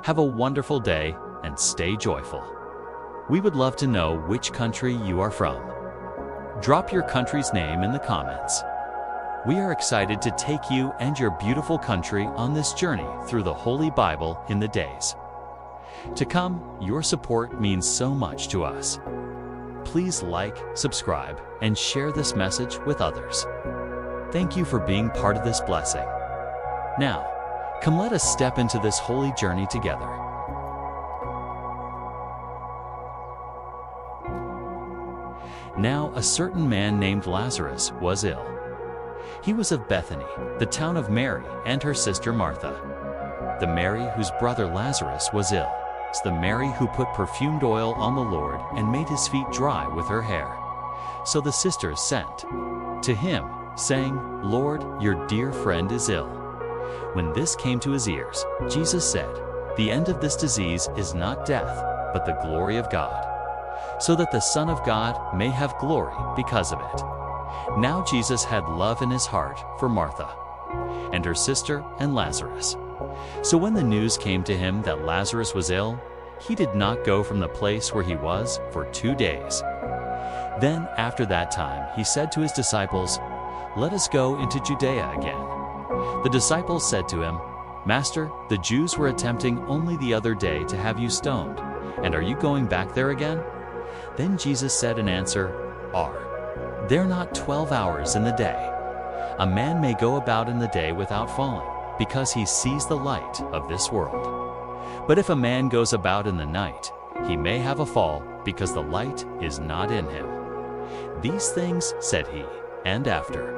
Have a wonderful day and stay joyful. We would love to know which country you are from. Drop your country's name in the comments. We are excited to take you and your beautiful country on this journey through the Holy Bible in the days to come. Your support means so much to us. Please like, subscribe, and share this message with others. Thank you for being part of this blessing. Now, come let us step into this holy journey together. Now a certain man named Lazarus was ill. He was of Bethany, the town of Mary and her sister Martha. The Mary whose brother Lazarus was ill. It's the Mary who put perfumed oil on the Lord and made his feet dry with her hair. So the sisters sent to him, saying, "Lord, your dear friend is ill." When this came to his ears, Jesus said, "The end of this disease is not death, but the glory of God, so that the Son of God may have glory because of it." Now Jesus had love in his heart for Martha and her sister and Lazarus. So when the news came to him that Lazarus was ill, he did not go from the place where he was for 2 days. Then after that time he said to his disciples, "Let us go into Judea again." The disciples said to him, "Master, the Jews were attempting only the other day to have you stoned, and are you going back there again?" Then Jesus said in answer, "Are there not 12 hours in the day? A man may go about in the day without falling, because he sees the light of this world. But if a man goes about in the night, he may have a fall, because the light is not in him." These things said he, and after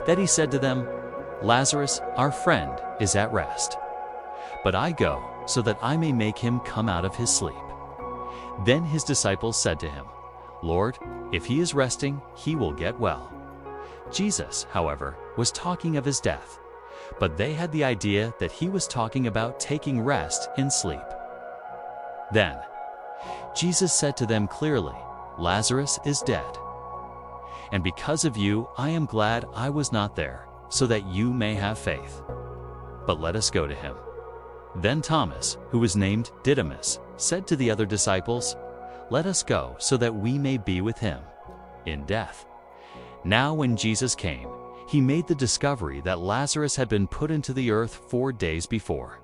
that he said to them, "Lazarus, our friend, is at rest. But I go, so that I may make him come out of his sleep." Then his disciples said to him, "Lord, if he is resting, he will get well." Jesus, however, was talking of his death, but they had the idea that he was talking about taking rest in sleep. Then Jesus said to them clearly, "Lazarus is dead. And because of you, I am glad I was not there, so that you may have faith. But let us go to him." Then Thomas, who was named Didymus, said to the other disciples, "Let us go, so that we may be with him in death." Now when Jesus came, he made the discovery that Lazarus had been put into the earth 4 days before.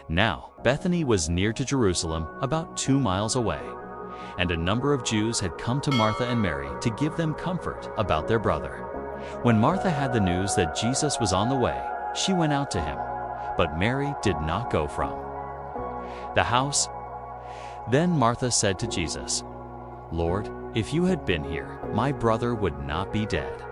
Now Bethany was near to Jerusalem, about 2 miles away, and a number of Jews had come to Martha and Mary to give them comfort about their brother. When Martha had the news that Jesus was on the way, she went out to him, but Mary did not go from the house. Then Martha said to Jesus, "Lord, if you had been here, my brother would not be dead.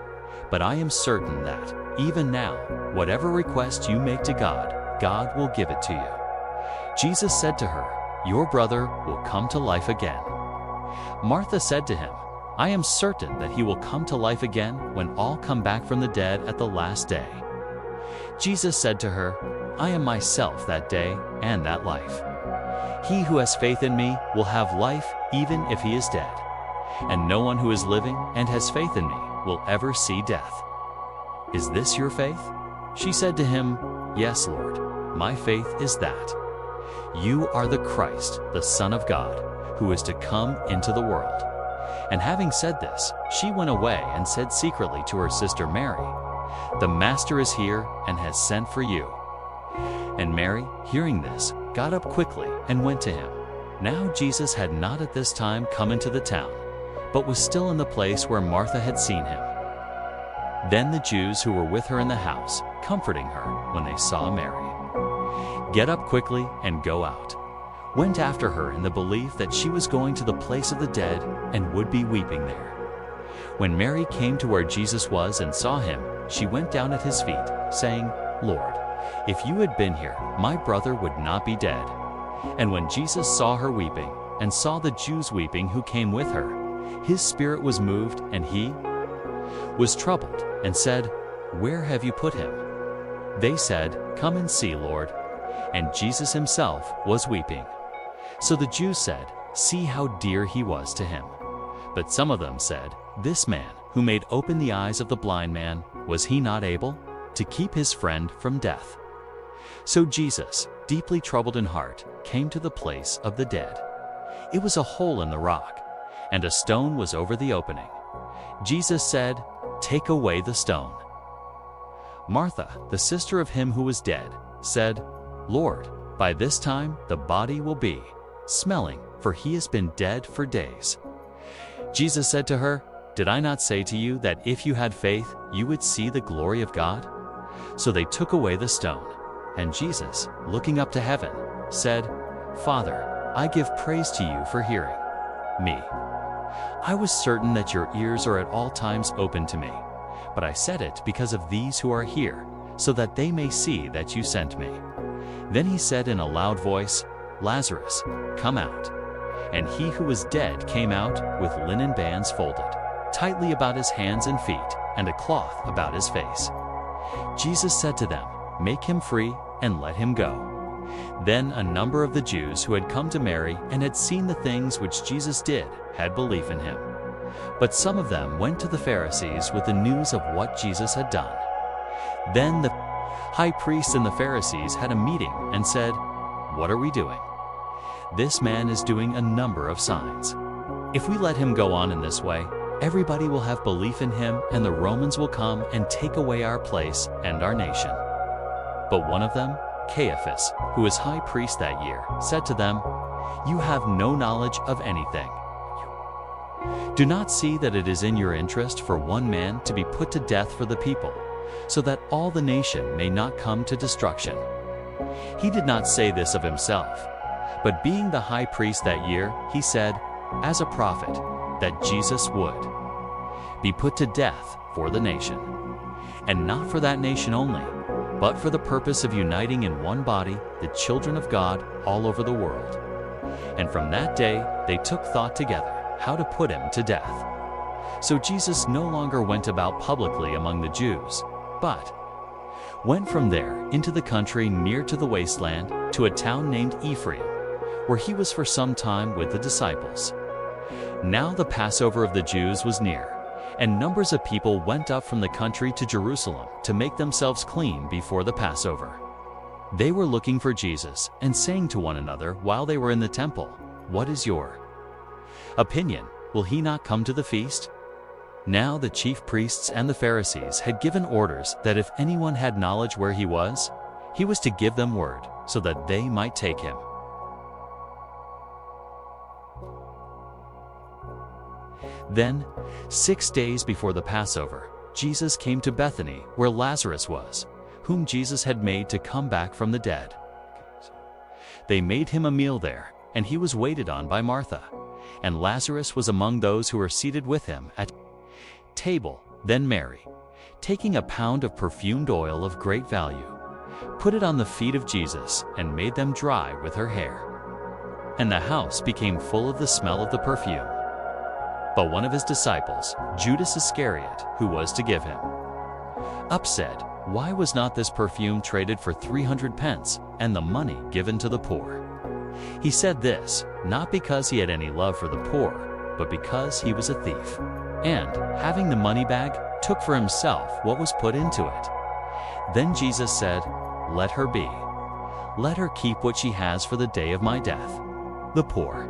But I am certain that, even now, whatever request you make to God, God will give it to you." Jesus said to her, "Your brother will come to life again." Martha said to him, "I am certain that he will come to life again when all come back from the dead at the last day." Jesus said to her, "I am myself that day and that life. He who has faith in me will have life even if he is dead. And no one who is living and has faith in me will ever see death. Is this your faith?" She said to him, "Yes, Lord, my faith is that you are the Christ, the Son of God, who is to come into the world." And having said this, she went away and said secretly to her sister Mary, "The Master is here and has sent for you." And Mary, hearing this, got up quickly and went to him. Now Jesus had not at this time come into the town, but was still in the place where Martha had seen him. Then the Jews who were with her in the house, comforting her when they saw Mary get up quickly and go out, went after her in the belief that she was going to the place of the dead and would be weeping there. When Mary came to where Jesus was and saw him, she went down at his feet, saying, "Lord, if you had been here, my brother would not be dead." And when Jesus saw her weeping, and saw the Jews weeping who came with her, his spirit was moved, and he was troubled, and said, "Where have you put him?" They said, "Come and see, Lord." And Jesus himself was weeping. So the Jews said, "See how dear he was to him." But some of them said, "This man, who made open the eyes of the blind man, was he not able to keep his friend from death?" So Jesus, deeply troubled in heart, came to the place of the dead. It was a hole in the rock, and a stone was over the opening. Jesus said, "Take away the stone." Martha, the sister of him who was dead, said, "Lord, by this time the body will be smelling, for he has been dead for days." Jesus said to her, "Did I not say to you that if you had faith, you would see the glory of God?" So they took away the stone. And Jesus, looking up to heaven, said, "Father, I give praise to you for hearing me. I was certain that your ears are at all times open to me, but I said it because of these who are here, so that they may see that you sent me." Then he said in a loud voice, "Lazarus, come out." And he who was dead came out with linen bands folded tightly about his hands and feet, and a cloth about his face. Jesus said to them, "Make him free and let him go." Then a number of the Jews who had come to Mary and had seen the things which Jesus did had belief in him. But some of them went to the Pharisees with the news of what Jesus had done. Then the high priests and the Pharisees had a meeting and said, "What are we doing? This man is doing a number of signs. If we let him go on in this way, everybody will have belief in him, and the Romans will come and take away our place and our nation." But one of them, Caiaphas, who was high priest that year, said to them, "You have no knowledge of anything. Do not see that it is in your interest for one man to be put to death for the people, so that all the nation may not come to destruction." He did not say this of himself, but being the high priest that year, he said, as a prophet, that Jesus would be put to death for the nation, and not for that nation only, but for the purpose of uniting in one body the children of God all over the world. And from that day they took thought together how to put him to death. So Jesus no longer went about publicly among the Jews, but went from there into the country near to the wasteland, to a town named Ephraim, where he was for some time with the disciples. Now the Passover of the Jews was near, and numbers of people went up from the country to Jerusalem to make themselves clean before the Passover. They were looking for Jesus and saying to one another while they were in the temple, "What is your opinion? Will he not come to the feast?" Now the chief priests and the Pharisees had given orders that if anyone had knowledge where he was to give them word, so that they might take him. Then, 6 days before the Passover, Jesus came to Bethany, where Lazarus was, whom Jesus had made to come back from the dead. They made him a meal there, and he was waited on by Martha. And Lazarus was among those who were seated with him at table. Then Mary, taking a pound of perfumed oil of great value, put it on the feet of Jesus and made them dry with her hair. And the house became full of the smell of the perfume. But one of his disciples, Judas Iscariot, who was to give him up, said, "Why was not this perfume traded for 300 pence, and the money given to the poor?" He said this, not because he had any love for the poor, but because he was a thief, and, having the money bag, took for himself what was put into it. Then Jesus said, "Let her be. Let her keep what she has for the day of my death. The poor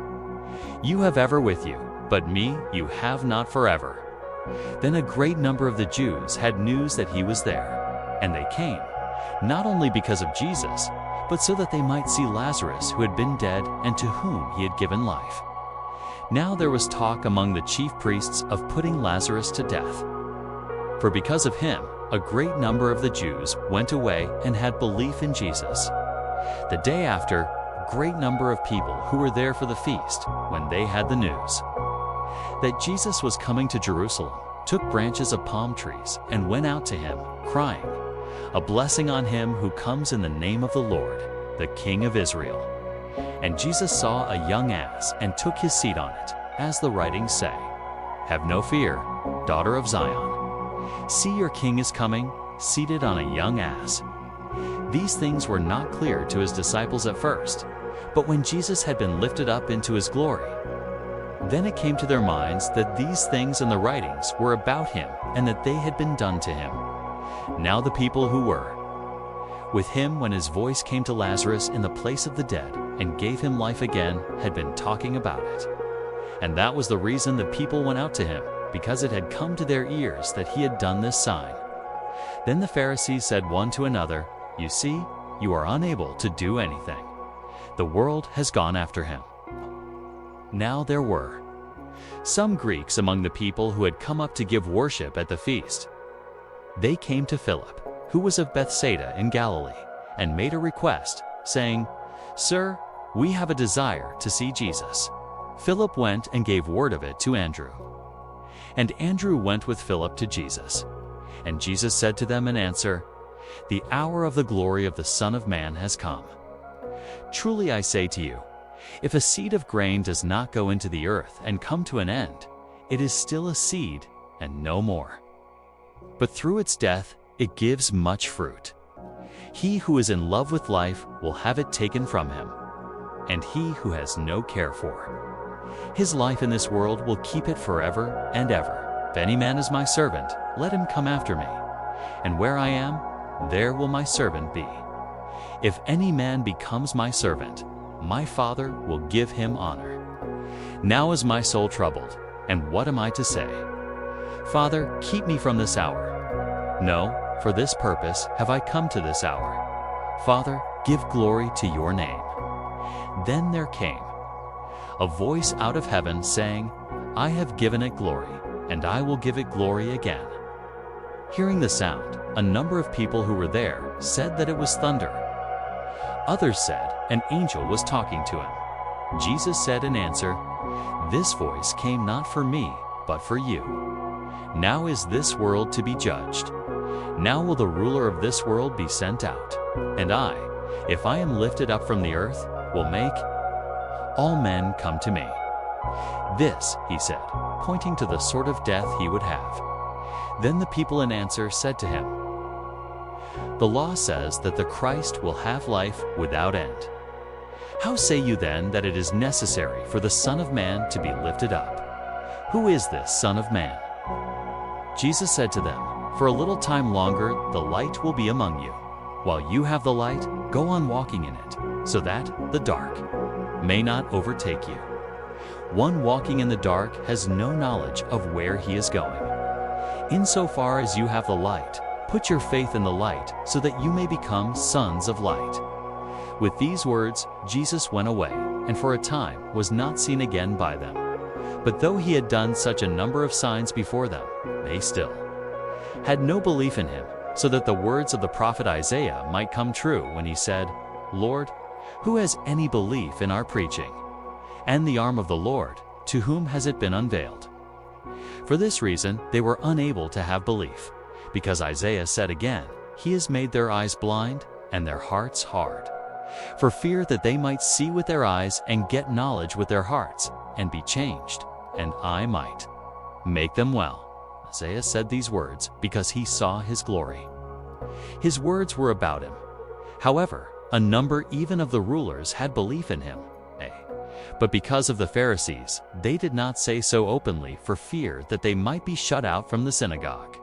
you have ever with you, but me you have not forever." Then a great number of the Jews had news that he was there, and they came, not only because of Jesus, but so that they might see Lazarus, who had been dead and to whom he had given life. Now there was talk among the chief priests of putting Lazarus to death. For because of him, a great number of the Jews went away and had belief in Jesus. The day after, a great number of people who were there for the feast, when they had the news that Jesus was coming to Jerusalem, took branches of palm trees and went out to him, crying, "A blessing on him who comes in the name of the Lord, the King of Israel." And Jesus saw a young ass and took his seat on it, as the writings say, "Have no fear, daughter of Zion. See, your king is coming, seated on a young ass." These things were not clear to his disciples at first, but when Jesus had been lifted up into his glory, then it came to their minds that these things in the writings were about him, and that they had been done to him. Now the people who were with him when his voice came to Lazarus in the place of the dead and gave him life again, had been talking about it. And that was the reason the people went out to him, because it had come to their ears that he had done this sign. Then the Pharisees said one to another, "You see, you are unable to do anything. The world has gone after him." Now there were some Greeks among the people who had come up to give worship at the feast. They came to Philip, who was of Bethsaida in Galilee, and made a request, saying, "Sir, we have a desire to see Jesus." Philip went and gave word of it to Andrew. And Andrew went with Philip to Jesus. And Jesus said to them in answer, "The hour of the glory of the Son of Man has come. Truly I say to you, if a seed of grain does not go into the earth and come to an end, it is still a seed and no more. But through its death it gives much fruit. He who is in love with life will have it taken from him, and he who has no care for his life in this world will keep it forever and ever. If any man is my servant, let him come after me, and where I am, there will my servant be. If any man becomes my servant, my Father will give him honor. Now is my soul troubled, and what am I to say? Father, keep me from this hour. No, for this purpose have I come to this hour. Father, give glory to your name." Then there came a voice out of heaven saying, "I have given it glory, and I will give it glory again." Hearing the sound, a number of people who were there said that it was thunder. Others said, an angel was talking to him. Jesus said in answer, "This voice came not for me, but for you. Now is this world to be judged. Now will the ruler of this world be sent out. And I, if I am lifted up from the earth, will make all men come to me." This, he said, pointing to the sort of death he would have. Then the people in answer said to him, "The law says that the Christ will have life without end. How say you then that it is necessary for the Son of Man to be lifted up? Who is this Son of Man?" Jesus said to them, "For a little time longer the light will be among you. While you have the light, go on walking in it, so that the dark may not overtake you. One walking in the dark has no knowledge of where he is going. Insofar as you have the light, put your faith in the light, so that you may become sons of light." With these words, Jesus went away, and for a time was not seen again by them. But though he had done such a number of signs before them, they still had no belief in him, so that the words of the prophet Isaiah might come true when he said, "Lord, who has any belief in our preaching? And the arm of the Lord, to whom has it been unveiled?" For this reason they were unable to have belief, because Isaiah said again, "He has made their eyes blind and their hearts hard, for fear that they might see with their eyes and get knowledge with their hearts, and be changed, and I might make them well." Isaiah said these words because he saw his glory. His words were about him. However, a number even of the rulers had belief in him. But because of the Pharisees, they did not say so openly for fear that they might be shut out from the synagogue.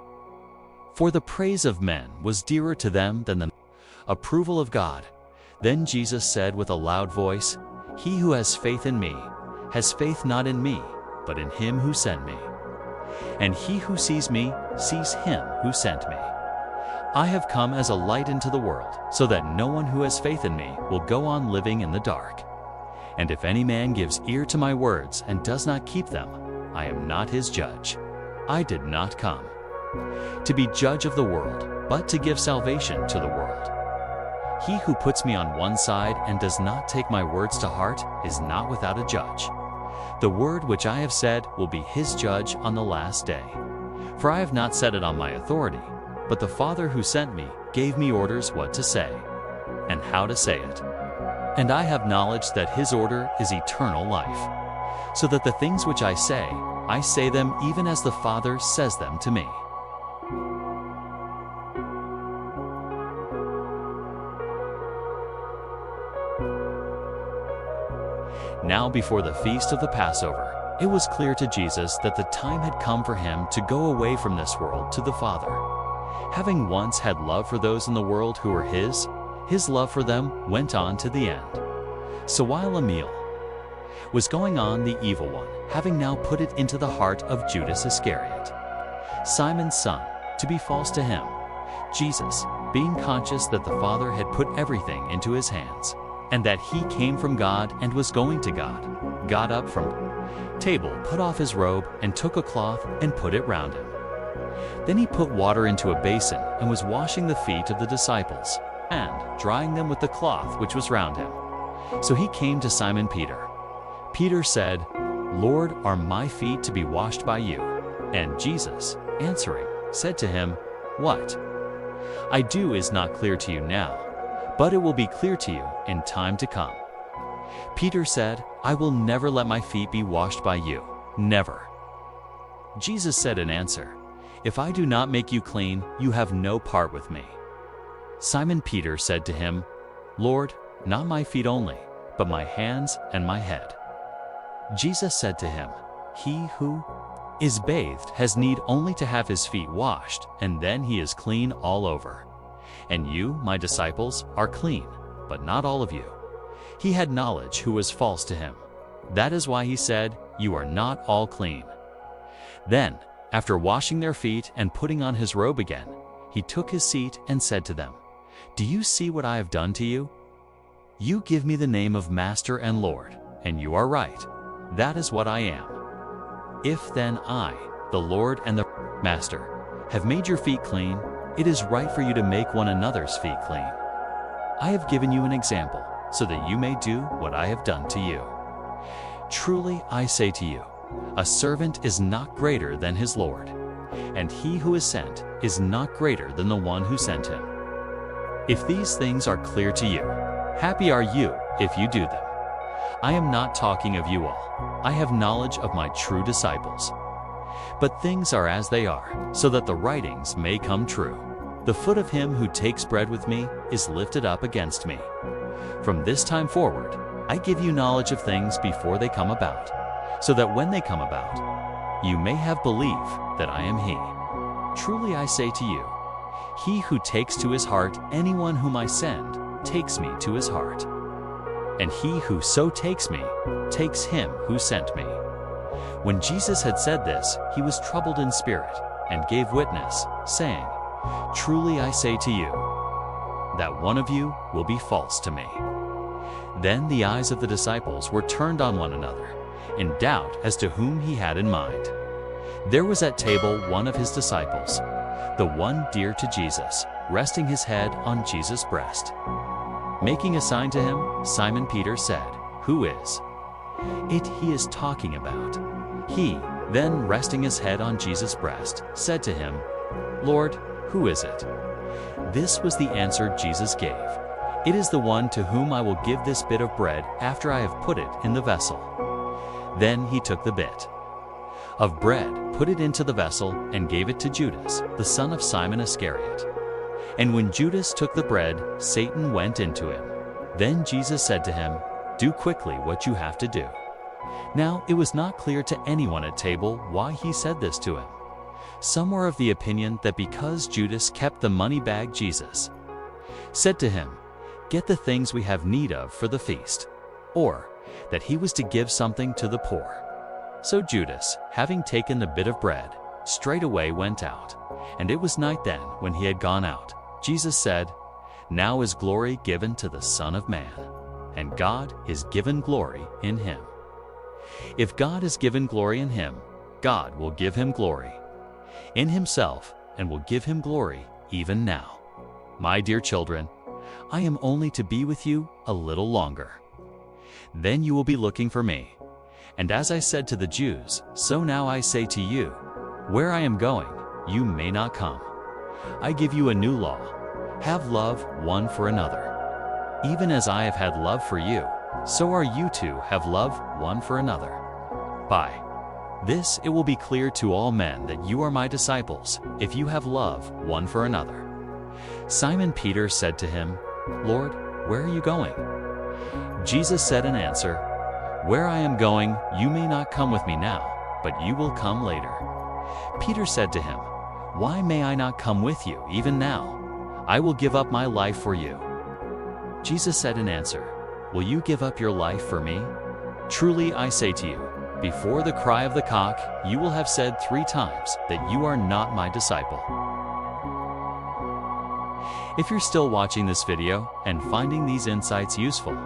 For the praise of men was dearer to them than the approval of God. Then Jesus said with a loud voice, "He who has faith in me has faith not in me, but in him who sent me. And he who sees me sees him who sent me. I have come as a light into the world, so that no one who has faith in me will go on living in the dark. And if any man gives ear to my words and does not keep them, I am not his judge. I did not come to be judge of the world, but to give salvation to the world. He who puts me on one side and does not take my words to heart is not without a judge. The word which I have said will be his judge on the last day. For I have not said it on my authority, but the Father who sent me gave me orders what to say, and how to say it. And I have knowledge that his order is eternal life, so that the things which I say them even as the Father says them to me." Now before the feast of the Passover, it was clear to Jesus that the time had come for him to go away from this world to the Father. Having once had love for those in the world who were his, his love for them went on to the end. So while a meal was going on, the evil one, having now put it into the heart of Judas Iscariot, Simon's son, to be false to him, Jesus, being conscious that the Father had put everything into his hands, and that he came from God and was going to God, got up from table, put off his robe, and took a cloth and put it round him. Then he put water into a basin and was washing the feet of the disciples, and drying them with the cloth which was round him. So he came to Simon Peter. Peter said, Lord, are my feet to be washed by you? And Jesus, answering, said to him, What I do is not clear to you now, but it will be clear to you in time to come. Peter said, I will never let my feet be washed by you, never. Jesus said in answer, If I do not make you clean, you have no part with me. Simon Peter said to him, Lord, not my feet only, but my hands and my head. Jesus said to him, He who is bathed has need only to have his feet washed, and then he is clean all over. And you, my disciples, are clean, but not all of you. He had knowledge who was false to him. That is why he said, You are not all clean. Then, after washing their feet and putting on his robe again, he took his seat and said to them, Do you see what I have done to you? You give me the name of Master and Lord, and you are right. That is what I am. If then I, the Lord and the Master, have made your feet clean, it is right for you to make one another's feet clean. I have given you an example, so that you may do what I have done to you. Truly I say to you, a servant is not greater than his Lord, and he who is sent is not greater than the one who sent him. If these things are clear to you, happy are you if you do them. I am not talking of you all. I have knowledge of my true disciples. But things are as they are, so that the writings may come true. The foot of him who takes bread with me is lifted up against me. From this time forward, I give you knowledge of things before they come about, so that when they come about, you may have belief that I am he. Truly I say to you, he who takes to his heart anyone whom I send takes me to his heart. And he who so takes me, takes him who sent me. When Jesus had said this, he was troubled in spirit, and gave witness, saying, Truly I say to you, that one of you will be false to me. Then the eyes of the disciples were turned on one another, in doubt as to whom he had in mind. There was at table one of his disciples, the one dear to Jesus, resting his head on Jesus' breast. Making a sign to him, Simon Peter said, Who is it he is talking about? He, then resting his head on Jesus' breast, said to him, Lord, who is it? This was the answer Jesus gave. It is the one to whom I will give this bit of bread after I have put it in the vessel. Then he took the bit of bread, put it into the vessel, and gave it to Judas, the son of Simon Iscariot. And when Judas took the bread, Satan went into him. Then Jesus said to him, Do quickly what you have to do. Now it was not clear to anyone at table why he said this to him. Some were of the opinion that because Judas kept the money bag, Jesus said to him, Get the things we have need of for the feast, or that he was to give something to the poor. So Judas, having taken the bit of bread, straightway went out. And it was night then when he had gone out. Jesus said, Now is glory given to the Son of Man, and God is given glory in him. If God is given glory in him, God will give him glory in himself, and will give him glory even now. My dear children, I am only to be with you a little longer. Then you will be looking for me. And as I said to the Jews, so now I say to you, where I am going, you may not come. I give you a new law. Have love one for another. Even as I have had love for you, so are you to have love one for another. By this it will be clear to all men that you are my disciples, if you have love one for another. Simon Peter said to him, Lord, where are you going? Jesus said in answer, Where I am going, you may not come with me now, but you will come later. Peter said to him, Why may I not come with you even now? I will give up my life for you. Jesus said in answer, "Will you give up your life for me? Truly I say to you, before the cry of the cock, you will have said 3 times that you are not my disciple." If you're still watching this video and finding these insights useful,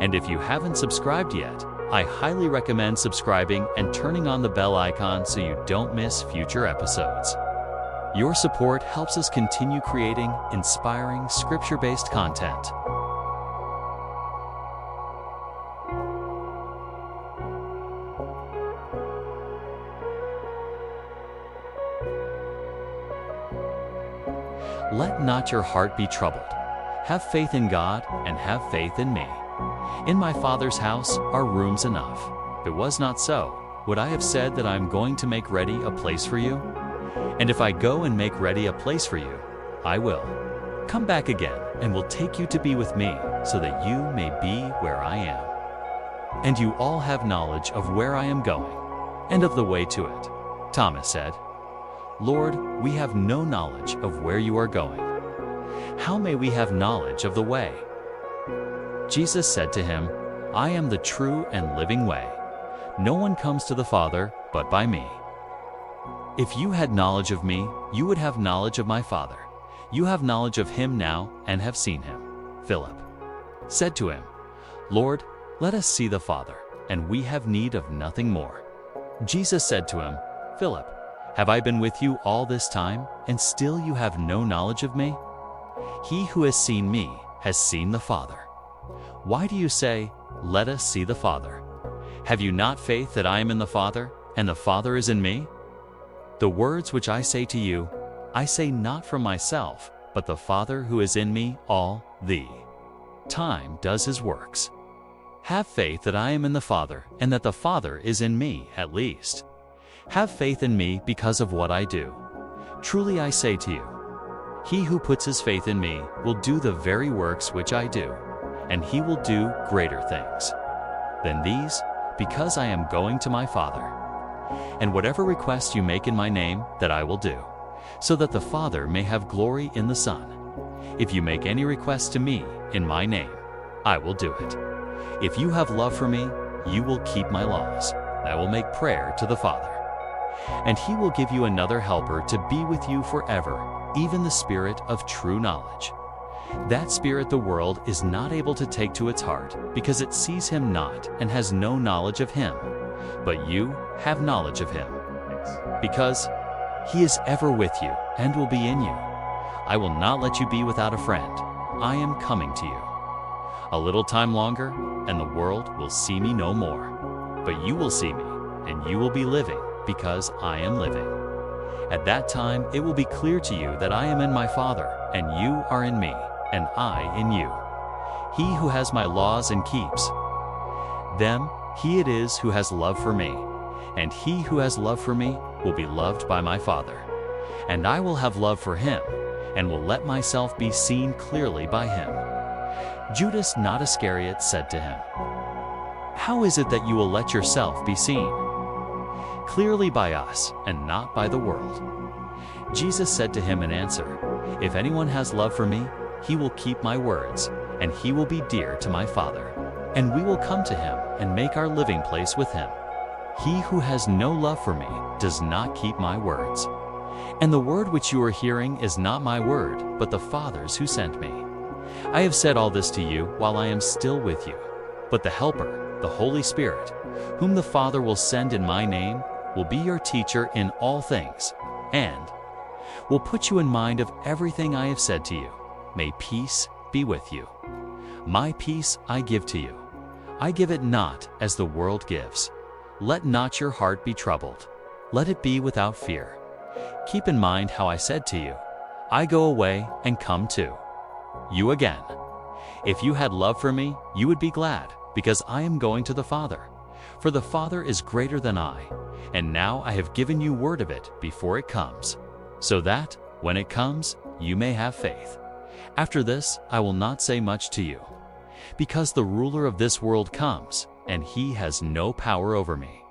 and if you haven't subscribed yet, I highly recommend subscribing and turning on the bell icon so you don't miss future episodes. Your support helps us continue creating inspiring scripture-based content. Let not your heart be troubled. Have faith in God and have faith in me. In my Father's house are rooms enough. If it was not so, would I have said that I am going to make ready a place for you? And if I go and make ready a place for you, I will come back again and will take you to be with me, so that you may be where I am. And you all have knowledge of where I am going, and of the way to it. Thomas said, "Lord, we have no knowledge of where you are going. How may we have knowledge of the way?" Jesus said to him, "I am the true and living way. No one comes to the Father but by me. If you had knowledge of me, you would have knowledge of my Father. You have knowledge of him now and have seen him." Philip said to him, "Lord, let us see the Father, and we have need of nothing more." Jesus said to him, "Philip, have I been with you all this time, and still you have no knowledge of me? He who has seen me has seen the Father. Why do you say, 'Let us see the Father'? Have you not faith that I am in the Father, and the Father is in me? The words which I say to you, I say not from myself, but the Father who is in me all the time does his works. Have faith that I am in the Father, and that the Father is in me at least. Have faith in me because of what I do. Truly I say to you, he who puts his faith in me will do the very works which I do, and he will do greater things than these, because I am going to my Father. And whatever request you make in my name, that I will do, so that the Father may have glory in the Son. If you make any request to me in my name, I will do it. If you have love for me, you will keep my laws. I will make prayer to the Father, and he will give you another helper to be with you forever, even the Spirit of true knowledge. That Spirit the world is not able to take to its heart, because it sees him not and has no knowledge of him. But you have knowledge of him, because he is ever with you and will be in you. I will not let you be without a friend. I am coming to you. A little time longer, and the world will see me no more. But you will see me, and you will be living, because I am living. At that time it will be clear to you that I am in my Father, and you are in me, and I in you. He who has my laws and keeps them, he it is who has love for me. And he who has love for me will be loved by my Father. And I will have love for him, and will let myself be seen clearly by him." Judas not Iscariot said to him, "How is it that you will let yourself be seen clearly by us, and not by the world?" Jesus said to him in answer, "If anyone has love for me, he will keep my words, and he will be dear to my Father, and we will come to him and make our living place with him. He who has no love for me does not keep my words. And the word which you are hearing is not my word, but the Father's who sent me. I have said all this to you while I am still with you. But the Helper, the Holy Spirit, whom the Father will send in my name, will be your teacher in all things, and will put you in mind of everything I have said to you. May peace be with you. My peace I give to you. I give it not as the world gives. Let not your heart be troubled. Let it be without fear. Keep in mind how I said to you, I go away and come to you again. If you had love for me, you would be glad, because I am going to the Father. For the Father is greater than I, and now I have given you word of it before it comes, so that, when it comes, you may have faith. After this I will not say much to you, because the ruler of this world comes, and he has no power over me.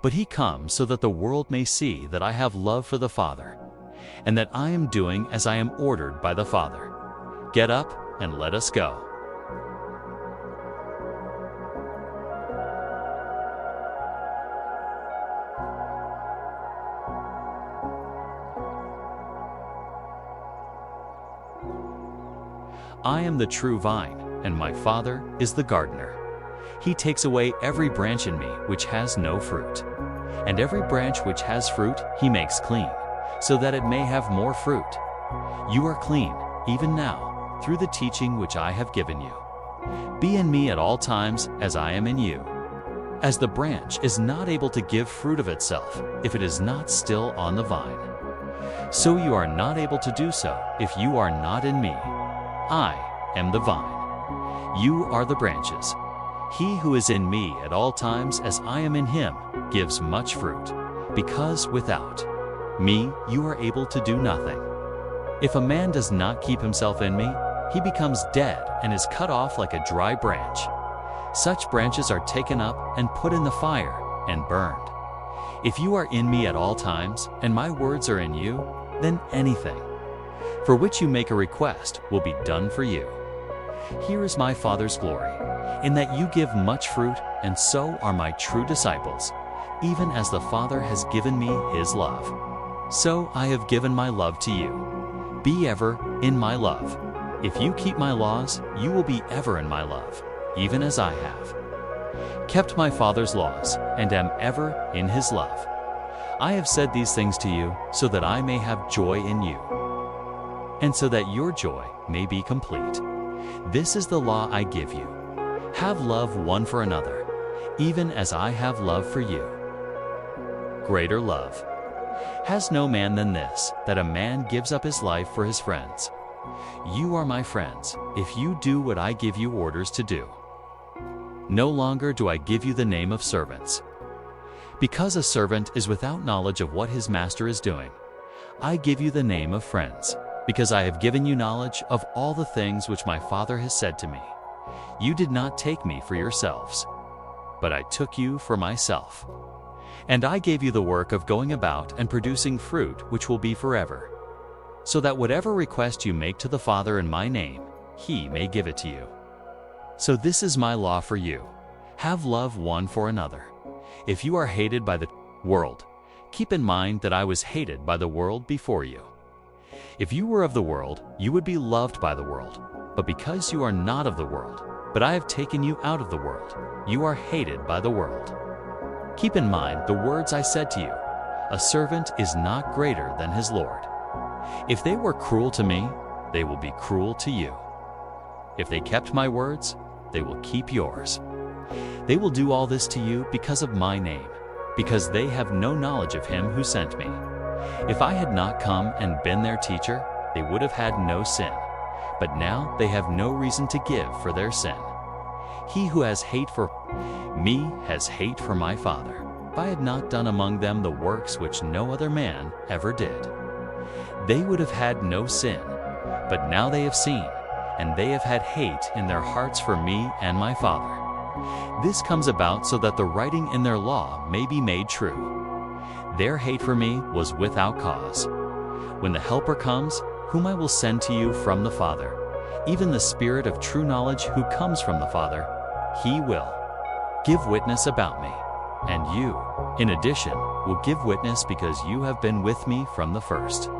But he comes so that the world may see that I have love for the Father, and that I am doing as I am ordered by the Father. Get up and let us go. I am the true vine, and my Father is the gardener. He takes away every branch in me which has no fruit. And every branch which has fruit he makes clean, so that it may have more fruit. You are clean, even now, through the teaching which I have given you. Be in me at all times as I am in you. As the branch is not able to give fruit of itself if it is not still on the vine, so you are not able to do so if you are not in me. I am the vine. You are the branches. He who is in me at all times as I am in him gives much fruit, because without me you are able to do nothing. If a man does not keep himself in me, he becomes dead and is cut off like a dry branch. Such branches are taken up and put in the fire and burned. If you are in me at all times, and my words are in you, then anything for which you make a request will be done for you. Here is my Father's glory, in that you give much fruit, and so are my true disciples, even as the Father has given me his love. So I have given my love to you. Be ever in my love. If you keep my laws, you will be ever in my love, even as I have kept my Father's laws, and am ever in his love. I have said these things to you, so that I may have joy in you, and so that your joy may be complete. This is the law I give you. Have love one for another, even as I have love for you. Greater love has no man than this, that a man gives up his life for his friends. You are my friends, if you do what I give you orders to do. No longer do I give you the name of servants, because a servant is without knowledge of what his master is doing. I give you the name of friends, because I have given you knowledge of all the things which my Father has said to me. You did not take me for yourselves, but I took you for myself. And I gave you the work of going about and producing fruit which will be forever, so that whatever request you make to the Father in my name, he may give it to you. So this is my law for you. Have love one for another. If you are hated by the world, keep in mind that I was hated by the world before you. If you were of the world, you would be loved by the world. But because you are not of the world, but I have taken you out of the world, you are hated by the world. Keep in mind the words I said to you. A servant is not greater than his Lord. If they were cruel to me, they will be cruel to you. If they kept my words, they will keep yours. They will do all this to you because of my name, because they have no knowledge of him who sent me. If I had not come and been their teacher, they would have had no sin. But now they have no reason to give for their sin. He who has hate for me has hate for my Father. If I had not done among them the works which no other man ever did, they would have had no sin. But now they have seen, and they have had hate in their hearts for me and my Father. This comes about so that the writing in their law may be made true. Their hate for me was without cause. When the Helper comes, whom I will send to you from the Father, even the Spirit of true knowledge who comes from the Father, he will give witness about me. And you, in addition, will give witness because you have been with me from the first.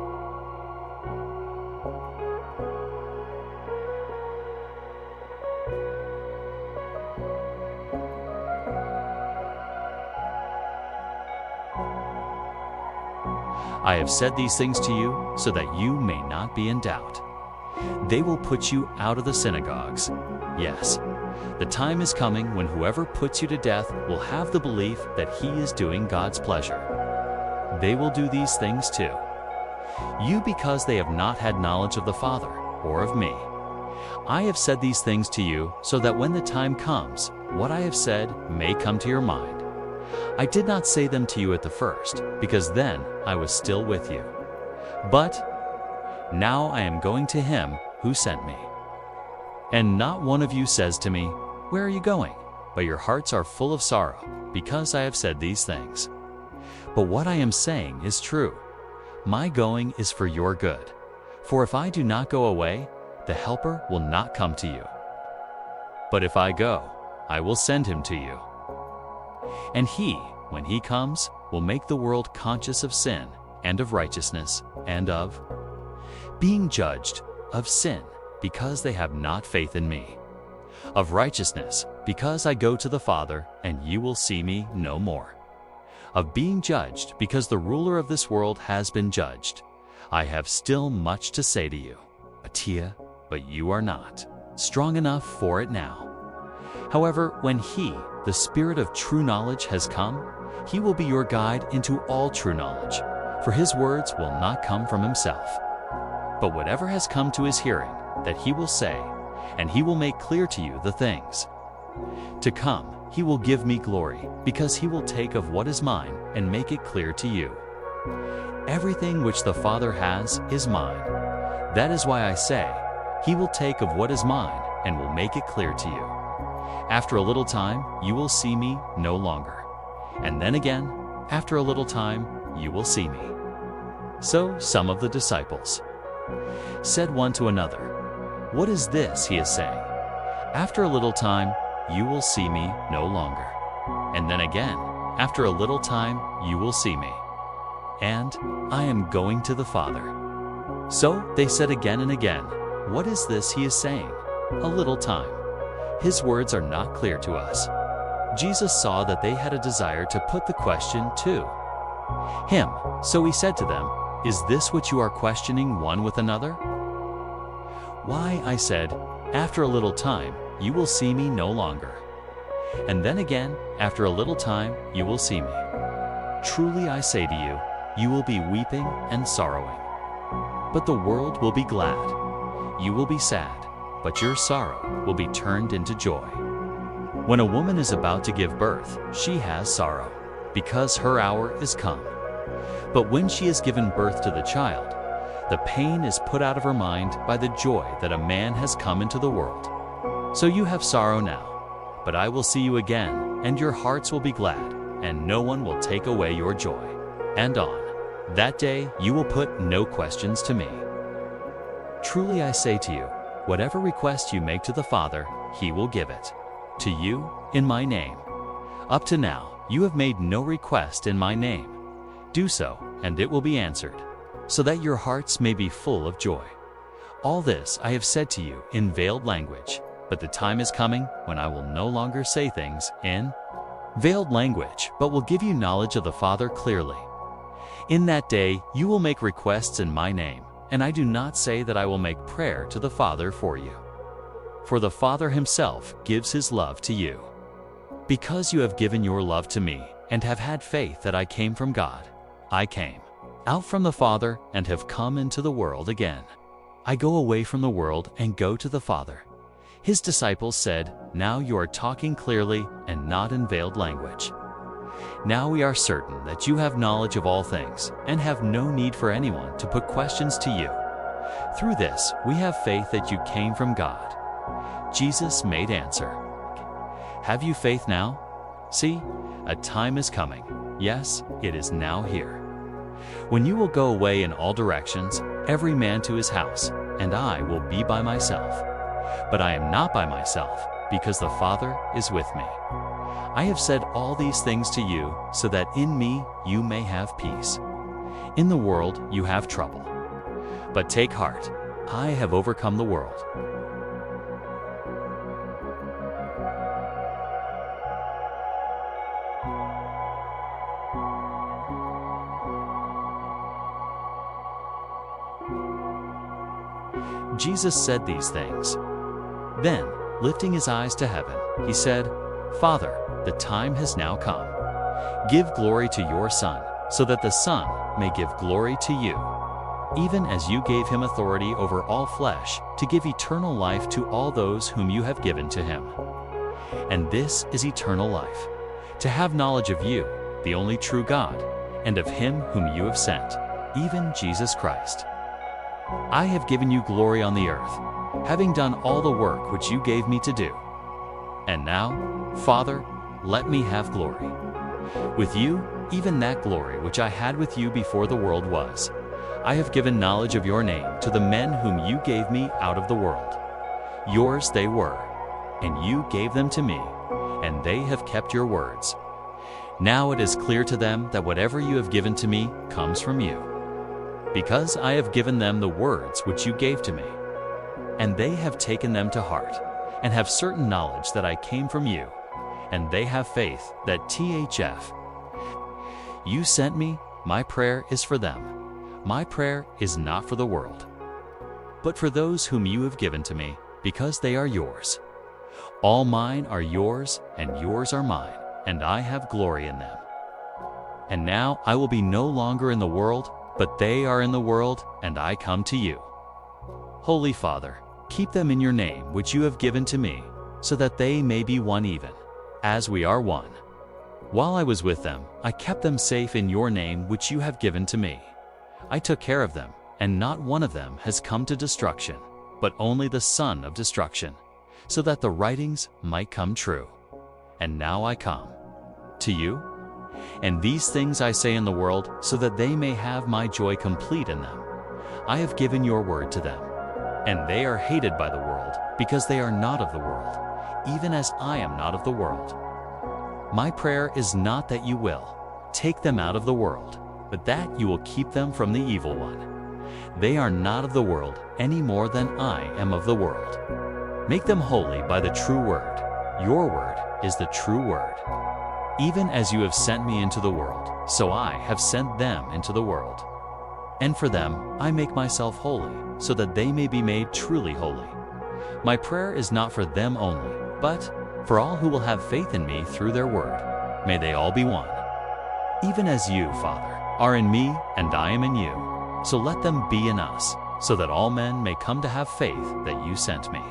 I have said these things to you so that you may not be in doubt. They will put you out of the synagogues. Yes, the time is coming when whoever puts you to death will have the belief that he is doing God's pleasure. They will do these things too. You, because they have not had knowledge of the Father or of me. I have said these things to you so that when the time comes, what I have said may come to your mind. I did not say them to you at the first, because then I was still with you. But now I am going to him who sent me. And not one of you says to me, "Where are you going?" But your hearts are full of sorrow, because I have said these things. But what I am saying is true. My going is for your good. For if I do not go away, the Helper will not come to you. But if I go, I will send him to you. And he, when he comes, will make the world conscious of sin, and of righteousness, and of being judged, of sin, because they have not faith in me. Of righteousness, because I go to the Father, and you will see me no more. Of being judged, because the ruler of this world has been judged. I have still much to say to you, Atia, but you are not strong enough for it now. However, when He, the Spirit of true knowledge, has come, He will be your guide into all true knowledge, for His words will not come from Himself. But whatever has come to His hearing, that He will say, and He will make clear to you the things to come. He will give me glory, because He will take of what is mine and make it clear to you. Everything which the Father has is mine. That is why I say, He will take of what is mine and will make it clear to you. After a little time, you will see me no longer. And then again, after a little time, you will see me. So some of the disciples said one to another, What is this He is saying? After a little time, you will see me no longer. And then again, after a little time, you will see me. And I am going to the Father. So they said again and again, What is this He is saying? A little time. His words are not clear to us. Jesus saw that they had a desire to put the question to Him. So He said to them, Is this what you are questioning one with another? Why, I said, after a little time, you will see me no longer. And then again, after a little time, you will see me. Truly I say to you, you will be weeping and sorrowing. But the world will be glad. You will be sad, but your sorrow will be turned into joy. When a woman is about to give birth, she has sorrow, because her hour is come. But when she has given birth to the child, the pain is put out of her mind by the joy that a man has come into the world. So you have sorrow now, but I will see you again, and your hearts will be glad, and no one will take away your joy. And on that day you will put no questions to me. Truly I say to you, whatever request you make to the Father, He will give it to you in my name. Up to now, you have made no request in my name. Do so, and it will be answered, so that your hearts may be full of joy. All this I have said to you in veiled language, but the time is coming when I will no longer say things in veiled language, but will give you knowledge of the Father clearly. In that day you will make requests in my name, and I do not say that I will make prayer to the Father for you. For the Father Himself gives His love to you. Because you have given your love to me, and have had faith that I came from God, I came out from the Father and have come into the world again. I go away from the world and go to the Father. His disciples said, Now you are talking clearly and not in veiled language. Now we are certain that you have knowledge of all things, and have no need for anyone to put questions to you. Through this we have faith that you came from God. Jesus made answer, Have you faith now? See, a time is coming. Yes, it is now here, when you will go away in all directions, every man to his house, and I will be by myself. But I am not by myself, because the Father is with me. I have said all these things to you, so that in me you may have peace. In the world you have trouble. But take heart, I have overcome the world. Jesus said these things. Then, lifting His eyes to heaven, He said, Father, the time has now come. Give glory to your Son, so that the Son may give glory to you, even as you gave Him authority over all flesh, to give eternal life to all those whom you have given to Him. And this is eternal life, to have knowledge of you, the only true God, and of Him whom you have sent, even Jesus Christ. I have given you glory on the earth, having done all the work which you gave me to do. And now, Father, let me have glory with you, even that glory which I had with you before the world was. I have given knowledge of your name to the men whom you gave me out of the world. Yours they were, and you gave them to me, and they have kept your words. Now it is clear to them that whatever you have given to me comes from you, because I have given them the words which you gave to me. and they have taken them to heart, and have certain knowledge that I came from you, and they have faith that THF. You sent me, my prayer is for them. My prayer is not for the world, but for those whom you have given to me, because they are yours. All mine are yours, and yours are mine, and I have glory in them. And now I will be no longer in the world, but they are in the world, and I come to you. Holy Father, keep them in your name which you have given to me, so that they may be one even, as we are one. While I was with them, I kept them safe in your name which you have given to me. I took care of them, and not one of them has come to destruction, but only the son of destruction, so that the writings might come true. And now I come to you, and these things I say in the world, so that they may have my joy complete in them. I have given your word to them, and they are hated by the world, because they are not of the world, even as I am not of the world. My prayer is not that you will take them out of the world, but that you will keep them from the evil one. They are not of the world any more than I am of the world. Make them holy by the true word. Your word is the true word. Even as you have sent me into the world, so I have sent them into the world. And for them I make myself holy, so that they may be made truly holy. My prayer is not for them only, but for all who will have faith in me through their word. May they all be one. Even as you, Father, are in me and I am in you, so let them be in us, so that all men may come to have faith that you sent me,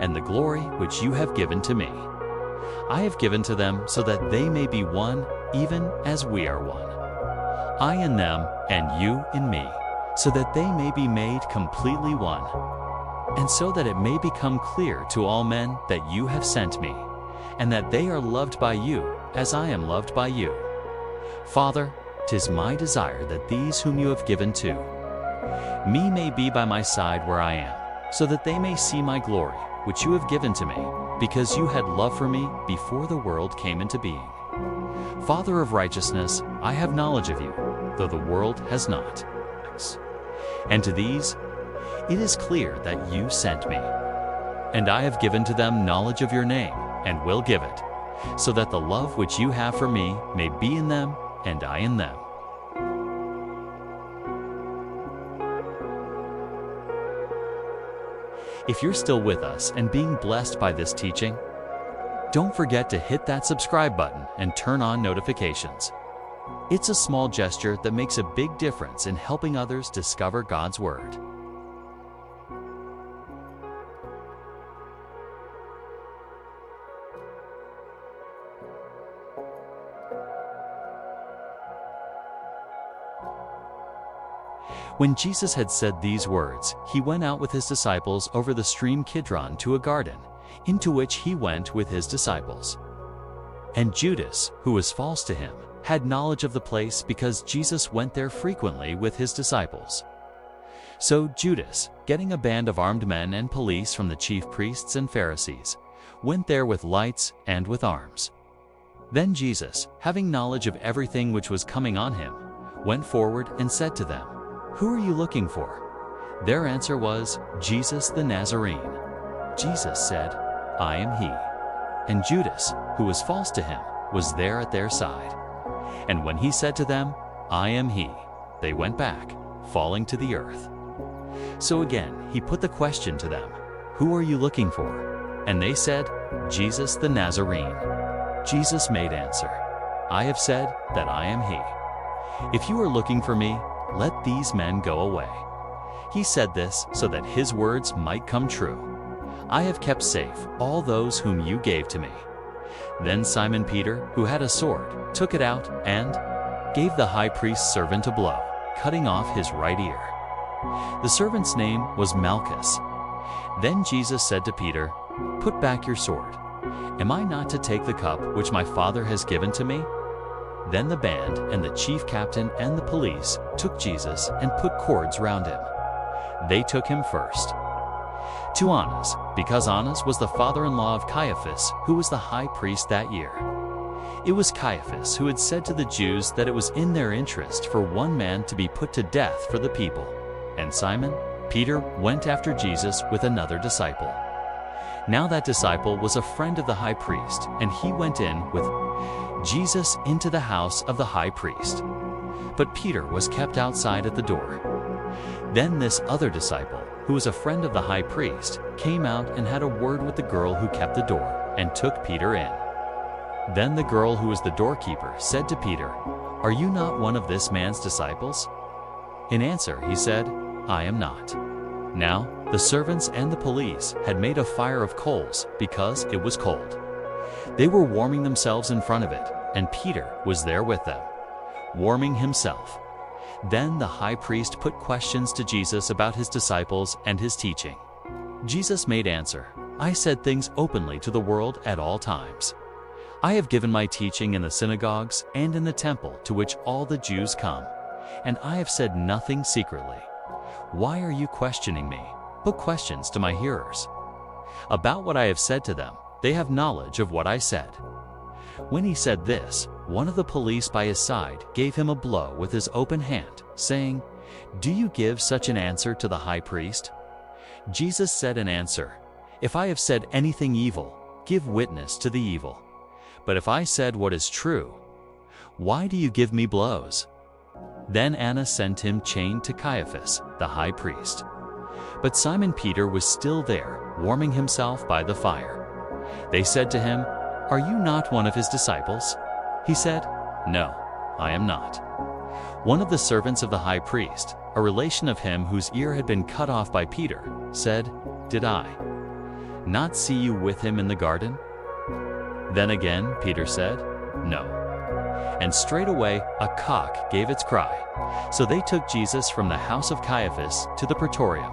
and the glory which you have given to me. I have given to them so that they may be one, even as we are one. I in them and you in me, so that they may be made completely one, and so that it may become clear to all men that you have sent me, and that they are loved by you as I am loved by you. Father, 'tis my desire that these whom you have given to me may be by my side where I am, so that they may see my glory, which you have given to me, because you had love for me before the world came into being. Father of righteousness, I have knowledge of you, though the world has not. And to these it is clear that you sent me. And I have given to them knowledge of your name, and will give it, so that the love which you have for me may be in them, and I in them. If you're still with us and being blessed by this teaching, don't forget to hit that subscribe button and turn on notifications. It's a small gesture that makes a big difference in helping others discover God's Word. When Jesus had said these words, he went out with his disciples over the stream Kidron to a garden, into which he went with his disciples. And Judas, who was false to him, had knowledge of the place because Jesus went there frequently with his disciples. So Judas, getting a band of armed men and police from the chief priests and Pharisees, went there with lights and with arms. Then Jesus, having knowledge of everything which was coming on him, went forward and said to them, "Who are you looking for?" Their answer was, "Jesus the Nazarene." Jesus said, "I am he." And Judas, who was false to him, was there at their side. And when he said to them, "I am he," they went back, falling to the earth. So again he put the question to them, "Who are you looking for?" And they said, "Jesus the Nazarene." Jesus made answer, "I have said that I am he. If you are looking for me, let these men go away." He said this so that his words might come true. "I have kept safe all those whom you gave to me." Then Simon Peter, who had a sword, took it out and gave the high priest's servant a blow, cutting off his right ear. The servant's name was Malchus. Then Jesus said to Peter, "Put back your sword. Am I not to take the cup which my Father has given to me?" Then the band and the chief captain and the police took Jesus and put cords round him. They took him first to Annas, because Annas was the father-in-law of Caiaphas, who was the high priest that year. It was Caiaphas who had said to the Jews that it was in their interest for one man to be put to death for the people. And Simon, Peter went after Jesus with another disciple. Now that disciple was a friend of the high priest, and he went in with Jesus into the house of the high priest. But Peter was kept outside at the door. Then this other disciple, who was a friend of the high priest, came out and had a word with the girl who kept the door, and took Peter in. Then the girl who was the doorkeeper said to Peter, "Are you not one of this man's disciples?" In answer, he said, "I am not." Now, the servants and the police had made a fire of coals because it was cold. They were warming themselves in front of it, and Peter was there with them, warming himself. Then the high priest put questions to Jesus about his disciples and his teaching. Jesus made answer, "I said things openly to the world at all times. I have given my teaching in the synagogues and in the temple to which all the Jews come, and I have said nothing secretly. Why are you questioning me? Put questions to my hearers. About what I have said to them, they have knowledge of what I said." When he said this, one of the police by his side gave him a blow with his open hand, saying, "Do you give such an answer to the high priest?" Jesus said in answer, "If I have said anything evil, give witness to the evil. But if I said what is true, why do you give me blows?" Then Annas sent him chained to Caiaphas, the high priest. But Simon Peter was still there, warming himself by the fire. They said to him, "Are you not one of his disciples?" He said, "No, I am not." One of the servants of the high priest, a relation of him whose ear had been cut off by Peter, said, "Did I not see you with him in the garden?" Then again Peter said, "No." And straightway a cock gave its cry. So they took Jesus from the house of Caiaphas to the praetorium.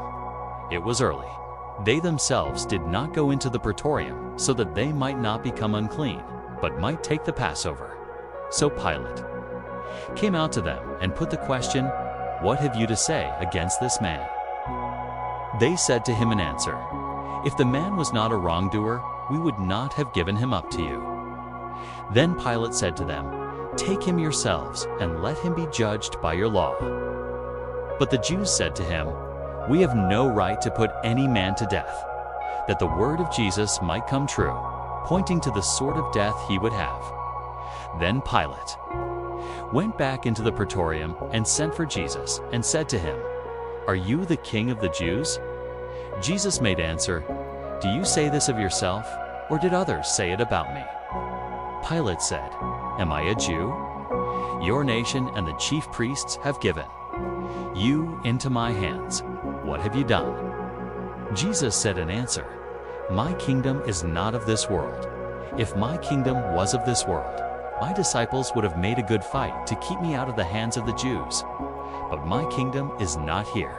It was early. They themselves did not go into the praetorium so that they might not become unclean, but might take the Passover. So Pilate came out to them and put the question, "What have you to say against this man?" They said to him in answer, "If the man was not a wrongdoer, we would not have given him up to you." Then Pilate said to them, "Take him yourselves and let him be judged by your law." But the Jews said to him, "We have no right to put any man to death," that the word of Jesus might come true, pointing to the sort of death he would have. Then Pilate went back into the praetorium and sent for Jesus and said to him, "Are you the king of the Jews?" Jesus made answer, "Do you say this of yourself, or did others say it about me?" Pilate said, "Am I a Jew? Your nation and the chief priests have given you into my hands. What have you done?" Jesus said in answer, "My kingdom is not of this world. If my kingdom was of this world, my disciples would have made a good fight to keep me out of the hands of the Jews. But my kingdom is not here."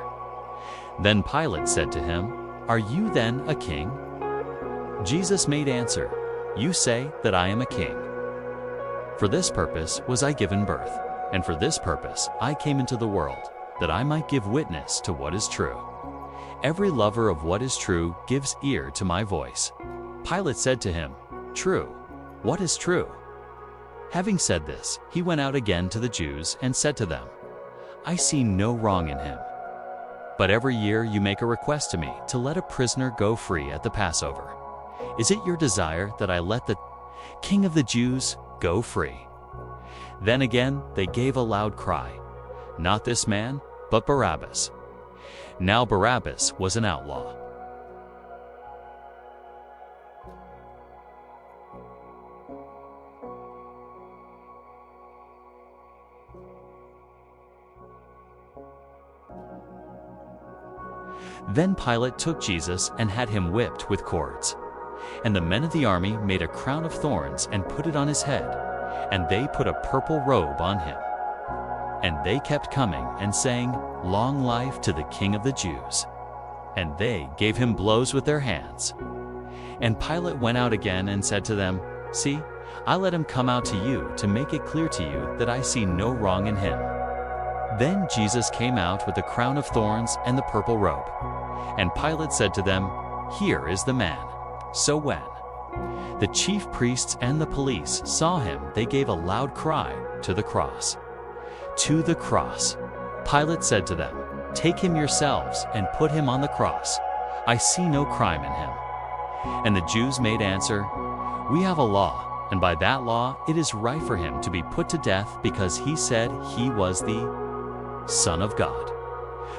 Then Pilate said to him, "Are you then a king?" Jesus made answer, "You say that I am a king. For this purpose was I given birth, and for this purpose I came into the world, that I might give witness to what is true. Every lover of what is true gives ear to my voice." Pilate said to him, "True. What is true?" Having said this, he went out again to the Jews and said to them, "I see no wrong in him. But every year you make a request to me to let a prisoner go free at the Passover. Is it your desire that I let the King of the Jews go free?" Then again they gave a loud cry, "Not this man, but Barabbas." Now Barabbas was an outlaw. Then Pilate took Jesus and had him whipped with cords. And the men of the army made a crown of thorns and put it on his head, and they put a purple robe on him. And they kept coming and saying, "Long life to the King of the Jews." And they gave him blows with their hands. And Pilate went out again and said to them, "See, I let him come out to you to make it clear to you that I see no wrong in him." Then Jesus came out with the crown of thorns and the purple robe. And Pilate said to them, "Here is the man." So when the chief priests and the police saw him, they gave a loud cry, "To the cross! To the cross!" Pilate said to them, "Take him yourselves and put him on the cross. I see no crime in him." And the Jews made answer, "We have a law, and by that law it is right for him to be put to death because he said he was the Son of God."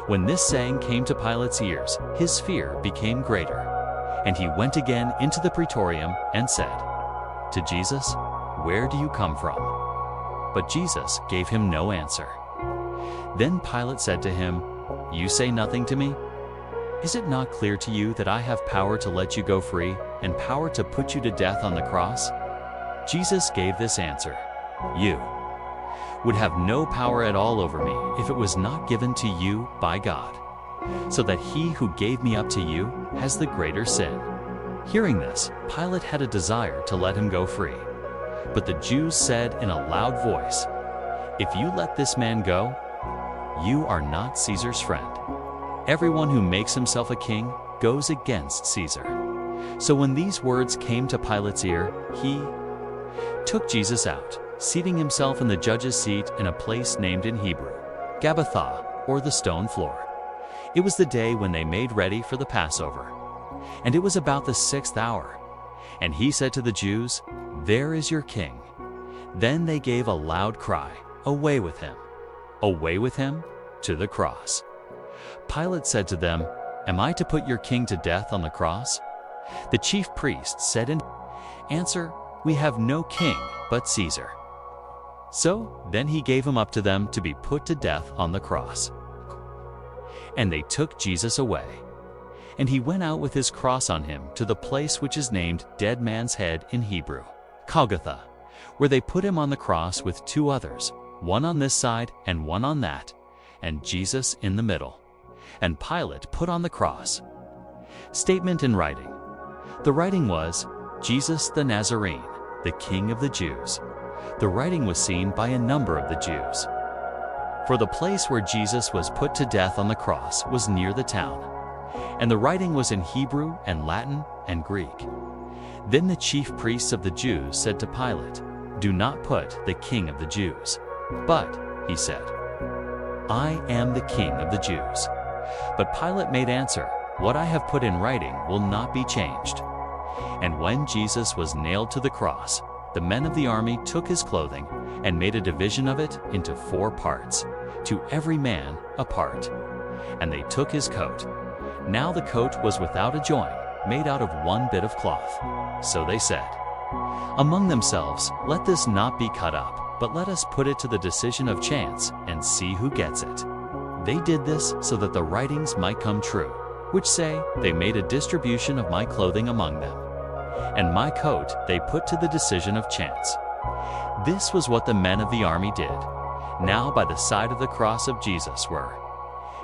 When this saying came to Pilate's ears, his fear became greater. And he went again into the praetorium and said to Jesus, "Where do you come from?" But Jesus gave him no answer. Then Pilate said to him, "You say nothing to me? Is it not clear to you that I have power to let you go free and power to put you to death on the cross?" Jesus gave this answer, "You would have no power at all over me if it was not given to you by God. So that he who gave me up to you has the greater sin." Hearing this, Pilate had a desire to let him go free. But the Jews said in a loud voice, "If you let this man go, you are not Caesar's friend. Everyone who makes himself a king goes against Caesar." So when these words came to Pilate's ear, he took Jesus out, seating himself in the judge's seat in a place named in Hebrew, Gabbatha, or the stone floor. It was the day when they made ready for the Passover. And it was about the 6th hour. And he said to the Jews, "There is your king." Then they gave a loud cry, "Away with him! Away with him to the cross!" Pilate said to them, "Am I to put your king to death on the cross?" The chief priests said in answer, "We have no king but Caesar." So then he gave him up to them to be put to death on the cross. And they took Jesus away. And he went out with his cross on him to the place which is named Dead Man's Head in Hebrew, Golgotha, where they put him on the cross with 2 others, one on this side and one on that, and Jesus in the middle. And Pilate put on the cross. Statement in writing. The writing was, "Jesus the Nazarene, the King of the Jews." The writing was seen by a number of the Jews. For the place where Jesus was put to death on the cross was near the town, and the writing was in Hebrew and Latin and Greek. Then the chief priests of the Jews said to Pilate, "Do not put the King of the Jews." "But," he said, "I am the King of the Jews." But Pilate made answer, "What I have put in writing will not be changed." And when Jesus was nailed to the cross, the men of the army took his clothing and made a division of it into 4 parts, to every man a part. And they took his coat. Now the coat was without a joint, made out of 1 bit of cloth. So they said among themselves, "Let this not be cut up, but let us put it to the decision of chance and see who gets it." They did this so that the writings might come true, which say, "They made a distribution of my clothing among them. And my coat they put to the decision of chance." This was what the men of the army did. Now by the side of the cross of Jesus were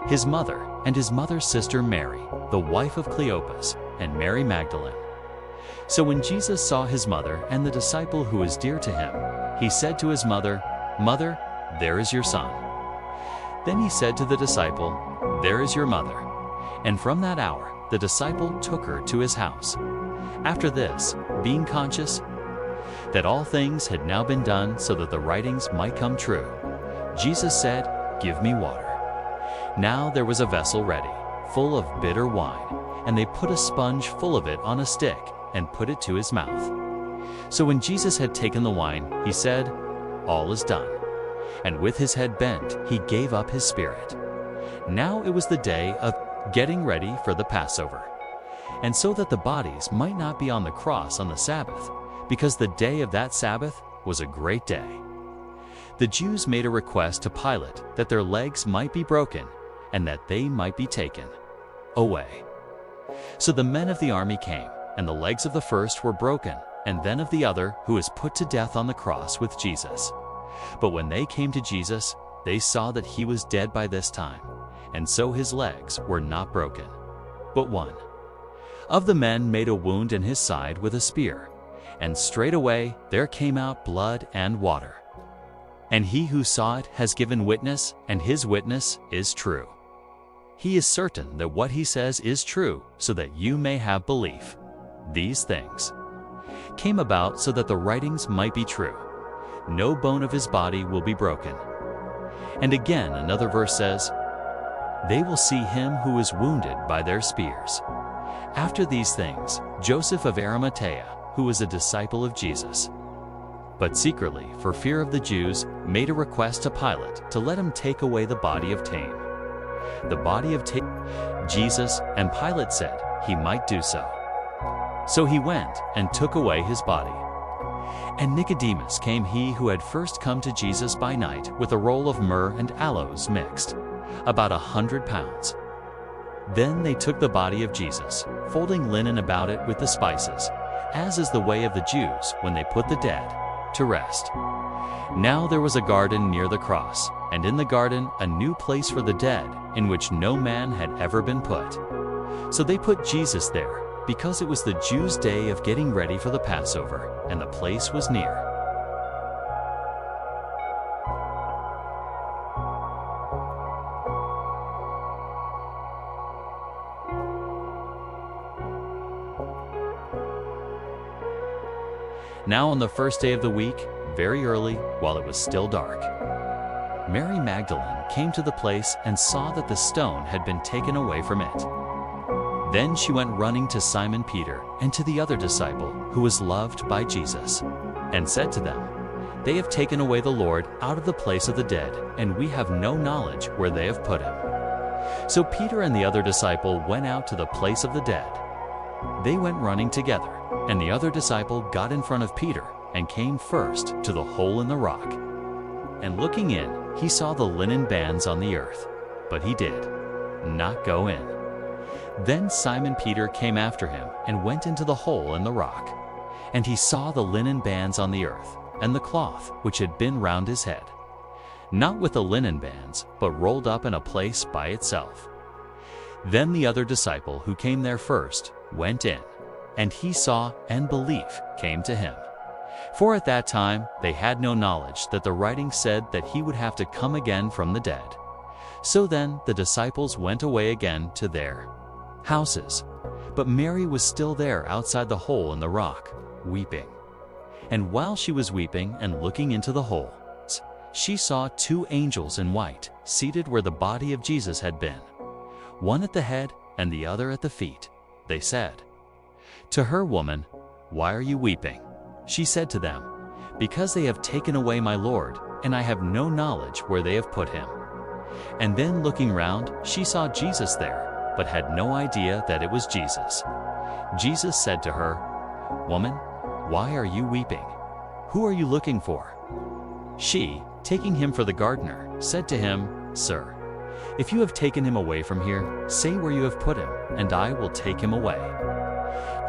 his mother and his mother's sister Mary, the wife of Cleopas, and Mary Magdalene. So when Jesus saw his mother and the disciple who was dear to him, he said to his mother, "Mother, there is your son." Then he said to the disciple, "There is your mother." And from that hour the disciple took her to his house. After this, being conscious that all things had now been done so that the writings might come true, Jesus said, "Give me water." Now there was a vessel ready, full of bitter wine, and they put a sponge full of it on a stick and put it to his mouth. So when Jesus had taken the wine, he said, "All is done." And with his head bent, he gave up his spirit. Now it was the day of getting ready for the Passover. And so that the bodies might not be on the cross on the Sabbath, because the day of that Sabbath was a great day. The Jews made a request to Pilate that their legs might be broken and that they might be taken away. So the men of the army came, and the legs of the first were broken, and then of the other who was put to death on the cross with Jesus. But when they came to Jesus, they saw that he was dead by this time, and so his legs were not broken. But one of the men made a wound in his side with a spear, and straightway there came out blood and water. And he who saw it has given witness, and his witness is true. He is certain that what he says is true, so that you may have belief. These things came about so that the writings might be true. No bone of his body will be broken. And again another verse says, they will see him who was wounded by their spears." After these things, Joseph of Arimathea, who was a disciple of Jesus, but secretly, for fear of the Jews, made a request to Pilate to let him take away the body of Jesus, and Pilate said he might do so. So he went and took away his body. And Nicodemus came, he who had first come to Jesus by night, with a roll of myrrh and aloes mixed, about 100 pounds. Then they took the body of Jesus, folding linen about it with the spices, as is the way of the Jews when they put the dead to rest. Now there was a garden near the cross, and in the garden a new place for the dead, in which no man had ever been put. So they put Jesus there, because it was the Jews' day of getting ready for the Passover, and the place was near. Now on the first day of the week, very early, while it was still dark, Mary Magdalene came to the place and saw that the stone had been taken away from it. Then she went running to Simon Peter and to the other disciple who was loved by Jesus, and said to them, "They have taken away the Lord out of the place of the dead, and we have no knowledge where they have put him." So Peter and the other disciple went out to the place of the dead. They went running together, and the other disciple got in front of Peter and came first to the hole in the rock. And looking in, he saw the linen bands on the earth, but he did not go in. Then Simon Peter came after him and went into the hole in the rock. And he saw the linen bands on the earth, and the cloth which had been round his head, not with the linen bands, but rolled up in a place by itself. Then the other disciple who came there first went in, and he saw, and belief came to him. For at that time they had no knowledge that the writing said that he would have to come again from the dead. So then the disciples went away again to their houses. But Mary was still there outside the hole in the rock, weeping. And while she was weeping and looking into the hole, she saw two angels in white seated where the body of Jesus had been, one at the head and the other at the feet. They said to her, "Woman, why are you weeping?" She said to them, "Because they have taken away my Lord, and I have no knowledge where they have put him." And then looking round, she saw Jesus there, but had no idea that it was Jesus. Jesus said to her, "Woman, why are you weeping? Who are you looking for?" She, taking him for the gardener, said to him, "Sir, if you have taken him away from here, say where you have put him, and I will take him away."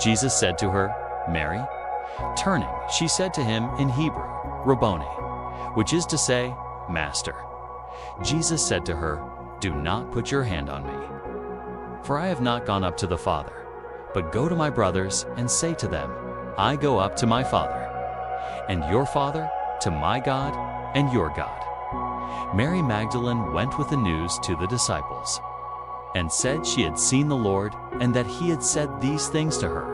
Jesus said to her, "Mary." Turning, she said to him in Hebrew, "Rabboni," which is to say, Master. Jesus said to her, "Do not put your hand on me, for I have not gone up to the Father, but go to my brothers and say to them, I go up to my Father, and your Father, to my God, and your God." Mary Magdalene went with the news to the disciples, and said she had seen the Lord, and that he had said these things to her.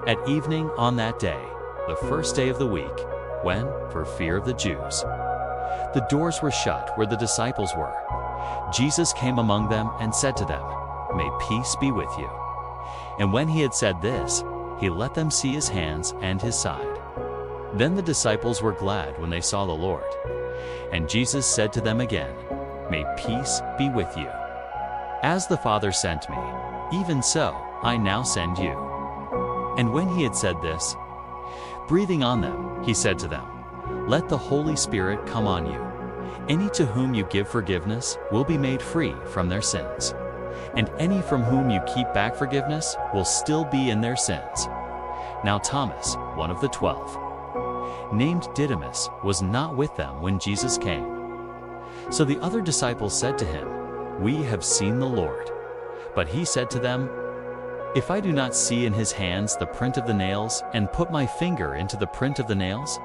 At evening on that day, the first day of the week, when, for fear of the Jews, the doors were shut where the disciples were, Jesus came among them and said to them, "May peace be with you." And when he had said this, he let them see his hands and his side. Then the disciples were glad when they saw the Lord. And Jesus said to them again, "May peace be with you. As the Father sent me, even so I now send you." And when he had said this, breathing on them, he said to them, "Let the Holy Spirit come on you. Any to whom you give forgiveness will be made free from their sins, and any from whom you keep back forgiveness will still be in their sins." Now Thomas, one of the 12, named Didymus, was not with them when Jesus came. So the other disciples said to him, "We have seen the Lord." But he said to them, "If I do not see in his hands the print of the nails, and put my finger into the print of the nails,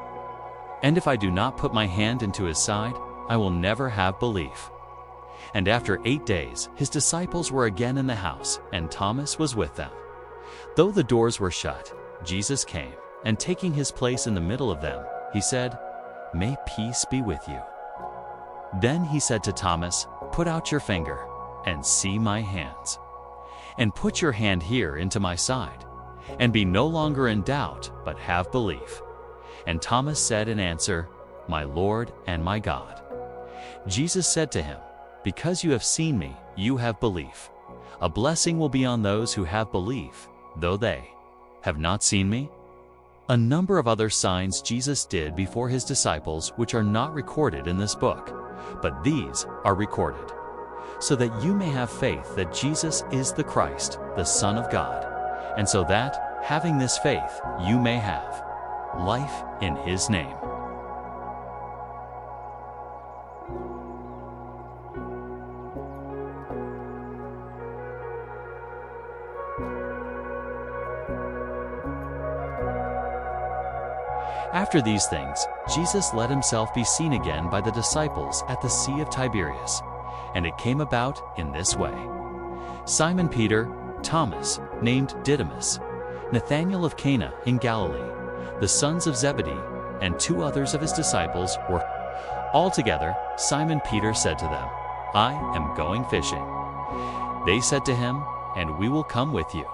and if I do not put my hand into his side, I will never have belief." And after 8 days, his disciples were again in the house, and Thomas was with them. Though the doors were shut, Jesus came, and taking his place in the middle of them, he said, "May peace be with you." Then he said to Thomas, "Put out your finger, and see my hands. And put your hand here into my side, and be no longer in doubt, but have belief." And Thomas said in answer, "My Lord and my God." Jesus said to him, "Because you have seen me, you have belief. A blessing will be on those who have belief, though they have not seen me." A number of other signs Jesus did before his disciples which are not recorded in this book, but these are recorded, so that you may have faith that Jesus is the Christ, the Son of God, and so that, having this faith, you may have life in his name. After these things, Jesus let himself be seen again by the disciples at the Sea of Tiberias, and it came about in this way. Simon Peter, Thomas, named Didymus, Nathanael of Cana in Galilee, the sons of Zebedee, and 2 others of his disciples were. Altogether, Simon Peter said to them, "I am going fishing." They said to him, "And we will come with you."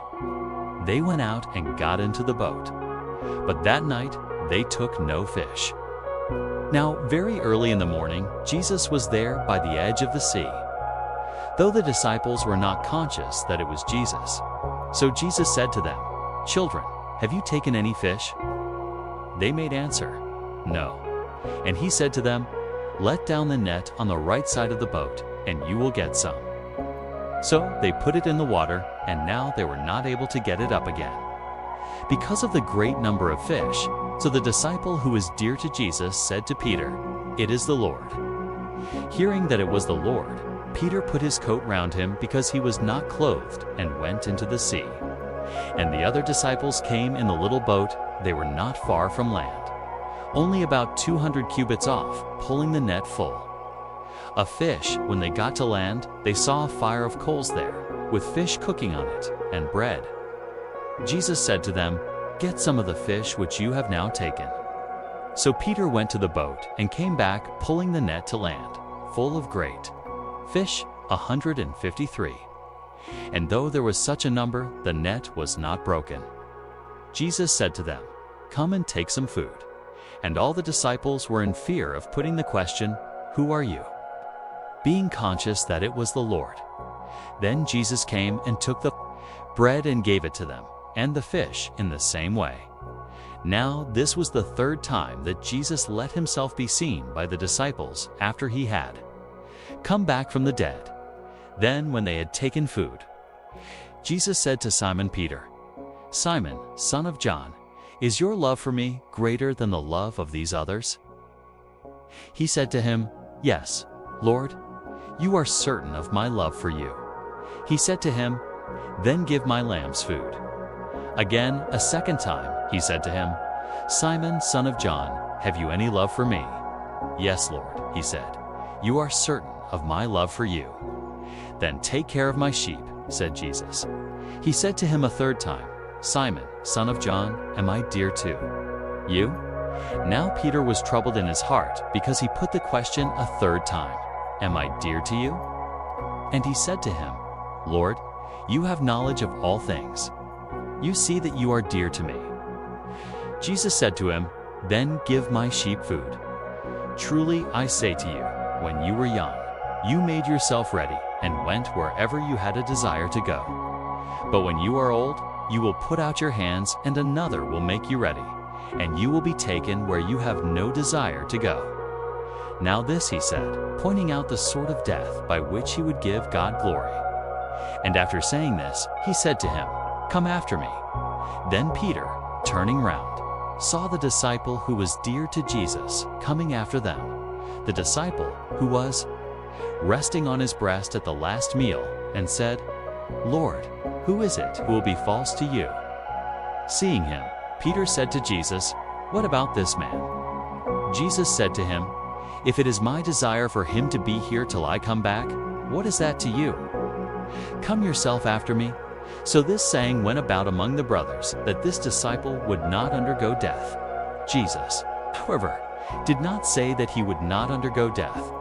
They went out and got into the boat, but that night they took no fish. Now, very early in the morning, Jesus was there by the edge of the sea, though the disciples were not conscious that it was Jesus. So Jesus said to them, "Children, have you taken any fish?" They made answer, "No." And he said to them, "Let down the net on the right side of the boat, and you will get some." So they put it in the water, and now they were not able to get it up again, because of the great number of fish. So the disciple who was dear to Jesus said to Peter, "It is the Lord." Hearing that it was the Lord, Peter put his coat round him because he was not clothed, and went into the sea. And the other disciples came in the little boat. They were not far from land, only about 200 cubits off, pulling the net full of fish. When they got to land, they saw a fire of coals there, with fish cooking on it, and bread. Jesus said to them, "Get some of the fish which you have now taken." So Peter went to the boat and came back, pulling the net to land, full of great fish, 153. And though there was such a number, the net was not broken. Jesus said to them, "Come and take some food." And all the disciples were in fear of putting the question, "Who are you?" being conscious that it was the Lord. Then Jesus came and took the bread and gave it to them, and the fish in the same way. Now this was the 3rd time that Jesus let himself be seen by the disciples after he had come back from the dead. Then when they had taken food, Jesus said to Simon Peter, "Simon, son of John, is your love for me greater than the love of these others?" He said to him, "Yes, Lord, you are certain of my love for you." He said to him, "Then give my lambs food." Again, a 2nd time, he said to him, "Simon, son of John, have you any love for me?" "Yes, Lord," he said, "you are certain of my love for you." "Then take care of my sheep," said Jesus. He said to him a 3rd time, "Simon, son of John, am I dear to you?" Now Peter was troubled in his heart because he put the question a 3rd time, "Am I dear to you?" And he said to him, "Lord, you have knowledge of all things. You see that you are dear to me." Jesus said to him, "Then give my sheep food. Truly I say to you, when you were young, you made yourself ready and went wherever you had a desire to go. But when you are old, you will put out your hands and another will make you ready, and you will be taken where you have no desire to go." Now this he said, pointing out the sort of death by which he would give God glory. And after saying this, he said to him, "Come after me." Then Peter, turning round, saw the disciple who was dear to Jesus coming after them, the disciple who was resting on his breast at the last meal, and said, "Lord, who is it who will be false to you?" Seeing him, Peter said to Jesus, "What about this man?" Jesus said to him, "If it is my desire for him to be here till I come back, what is that to you? Come yourself after me." So this saying went about among the brothers, that this disciple would not undergo death. Jesus, however, did not say that he would not undergo death,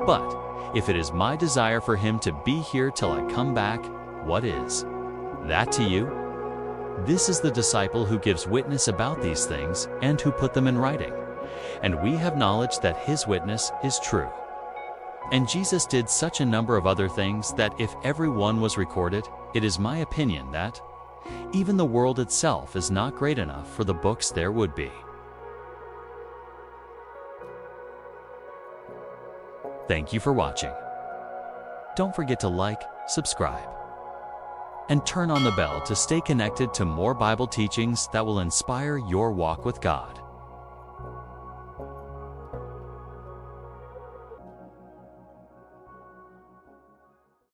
but If it is my desire for him to be here till I come back, what is that to you? This is the disciple who gives witness about these things and who put them in writing. And we have knowledge that his witness is true. And Jesus did such a number of other things that if every one was recorded, it is my opinion that even the world itself is not great enough for the books there would be. Thank you for watching. Don't forget to like, subscribe, and turn on the bell to stay connected to more Bible teachings that will inspire your walk with God.